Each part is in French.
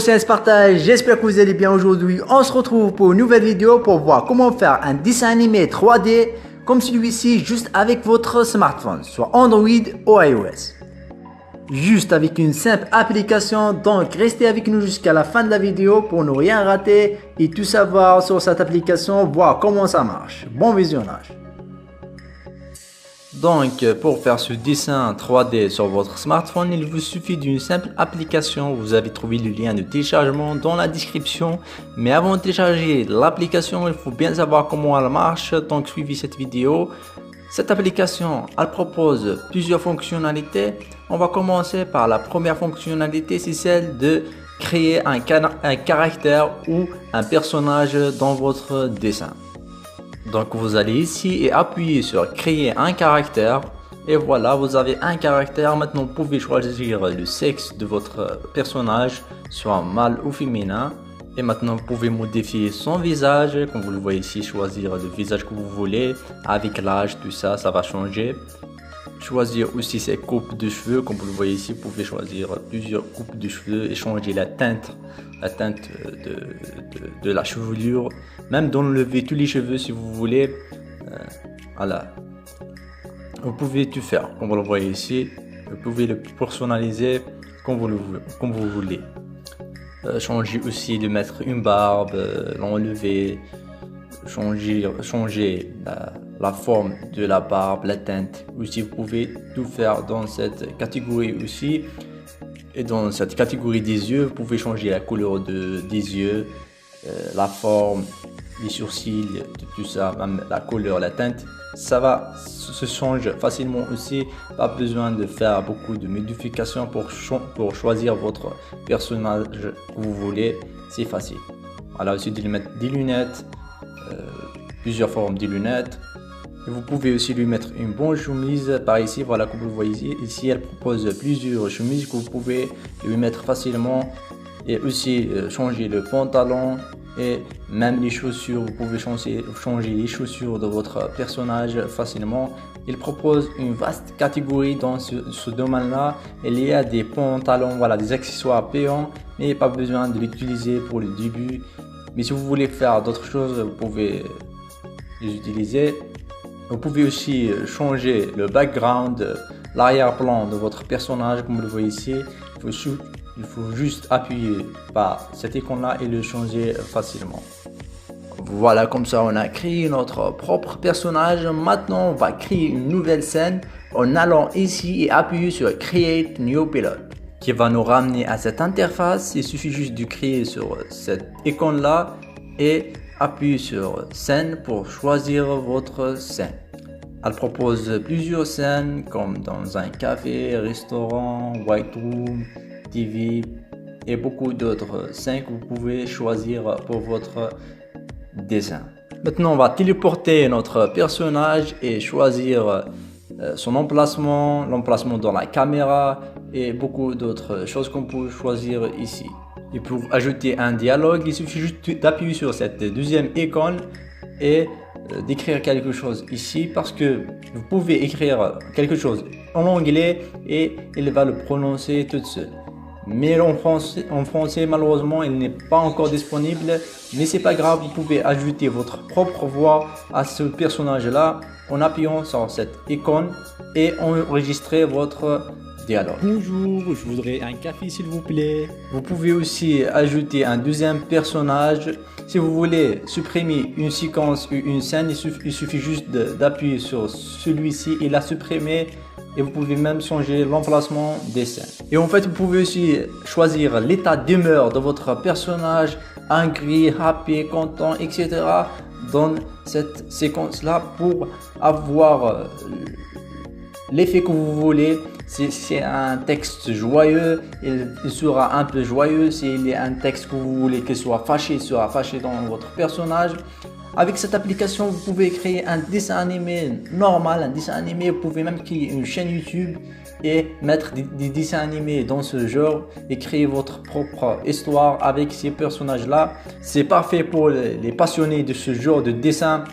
c'est Sparta, j'espère que vous allez bien aujourd'hui. On se retrouve pour une nouvelle vidéo pour voir comment faire un dessin animé 3D comme celui-ci juste avec votre smartphone, soit Android ou iOS. Juste avec une simple application, donc restez avec nous jusqu'à la fin de la vidéo pour ne rien rater et tout savoir sur cette application, voir comment ça marche. Bon visionnage. Donc, pour faire ce dessin 3D sur votre smartphone, il vous suffit d'une simple application. Vous avez trouvé le lien de téléchargement dans la description. Mais avant de télécharger l'application, il faut bien savoir comment elle marche. Donc, suivez cette vidéo. Cette application, elle propose plusieurs fonctionnalités. On va commencer par la première fonctionnalité, c'est celle de créer un caractère ou un personnage dans votre dessin. Donc vous allez ici et appuyer sur créer un caractère et voilà, vous avez un caractère. Maintenant vous pouvez choisir le sexe de votre personnage, soit mâle ou féminin, et maintenant vous pouvez modifier son visage comme vous le voyez ici, choisir le visage que vous voulez avec l'âge, tout ça, ça va changer. Choisir aussi ses coupes de cheveux, comme vous le voyez ici, vous pouvez choisir plusieurs coupes de cheveux et changer la teinte de la chevelure, même d'enlever tous les cheveux si vous voulez. Voilà, vous pouvez tout faire comme vous le voyez ici. Vous pouvez le personnaliser comme vous voulez. Changer aussi de mettre une barbe, l'enlever, changer la forme de la barbe, la teinte. Aussi vous pouvez tout faire dans cette catégorie aussi. Et dans cette catégorie des yeux, vous pouvez changer la couleur des yeux, la forme, les sourcils, tout ça, même la couleur, la teinte. Ça se change facilement aussi. Pas besoin de faire beaucoup de modifications pour choisir votre personnage que vous voulez. C'est facile. Voilà, aussi de lui mettre des lunettes, plusieurs formes de lunettes. Et vous pouvez aussi lui mettre une bonne chemise par ici, voilà, comme vous le voyez ici, elle propose plusieurs chemises que vous pouvez lui mettre facilement. Et aussi changer le pantalon et même les chaussures, vous pouvez changer les chaussures de votre personnage facilement. Il propose une vaste catégorie dans ce domaine-là. Il y a des pantalons, voilà, des accessoires payants, mais pas besoin de l'utiliser pour le début. Mais si vous voulez faire d'autres choses, vous pouvez les utiliser. Vous pouvez aussi changer le background, l'arrière-plan de votre personnage, comme vous le voyez ici. Il faut juste appuyer par cette icône-là et le changer facilement. Voilà, comme ça on a créé notre propre personnage. Maintenant on va créer une nouvelle scène en allant ici et appuyer sur Create New Pilot, qui va nous ramener à cette interface. Il suffit juste de créer sur cette icône-là et appuyer sur scène pour choisir votre scène. Elle propose plusieurs scènes comme dans un café, restaurant, white room, TV et beaucoup d'autres scènes que vous pouvez choisir pour votre dessin. Maintenant on va téléporter notre personnage et choisir son emplacement, l'emplacement dans la caméra et beaucoup d'autres choses qu'on peut choisir ici. Et pour ajouter un dialogue, il suffit juste d'appuyer sur cette deuxième icône et d'écrire quelque chose ici, parce que vous pouvez écrire quelque chose en anglais et il va le prononcer tout seul. Mais en français malheureusement il n'est pas encore disponible, mais c'est pas grave, vous pouvez ajouter votre propre voix à ce personnage là en appuyant sur cette icône et enregistrer votre dialogue. Bonjour, je voudrais un café s'il vous plaît. Vous pouvez aussi ajouter un deuxième personnage. Si vous voulez supprimer une séquence ou une scène, il suffit juste d'appuyer sur celui-ci et la supprimer. Et vous pouvez même changer l'emplacement des scènes. Et en fait, vous pouvez aussi choisir l'état d'humeur de votre personnage, angry, happy, content, etc. dans cette séquence-là pour avoir l'effet que vous voulez. Si c'est un texte joyeux, il sera un peu joyeux. S'il y a un texte que vous voulez qu'il soit fâché, il sera fâché dans votre personnage. Avec cette application, vous pouvez créer un dessin animé normal, un dessin animé. Vous pouvez même créer une chaîne YouTube et mettre des dessins animés dans ce genre et créer votre propre histoire avec ces personnages-là. C'est parfait pour les passionnés de ce genre de dessin.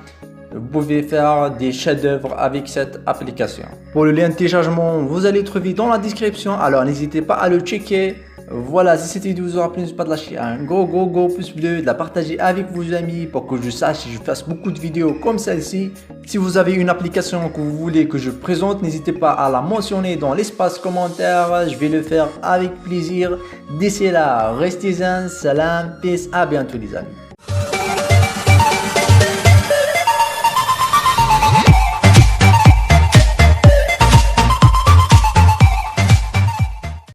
Vous pouvez faire des chefs-d'œuvre avec cette application. Pour le lien de téléchargement, vous allez trouver dans la description. Alors n'hésitez pas à le checker. Voilà, si cette vidéo vous aura plu, n'hésitez pas de lâcher un gros pouce bleu, de la partager avec vos amis pour que je sache si je fasse beaucoup de vidéos comme celle-ci. Si vous avez une application que vous voulez que je présente, n'hésitez pas à la mentionner dans l'espace commentaire. Je vais le faire avec plaisir. D'ici là, restez zen, salam, peace, à bientôt les amis.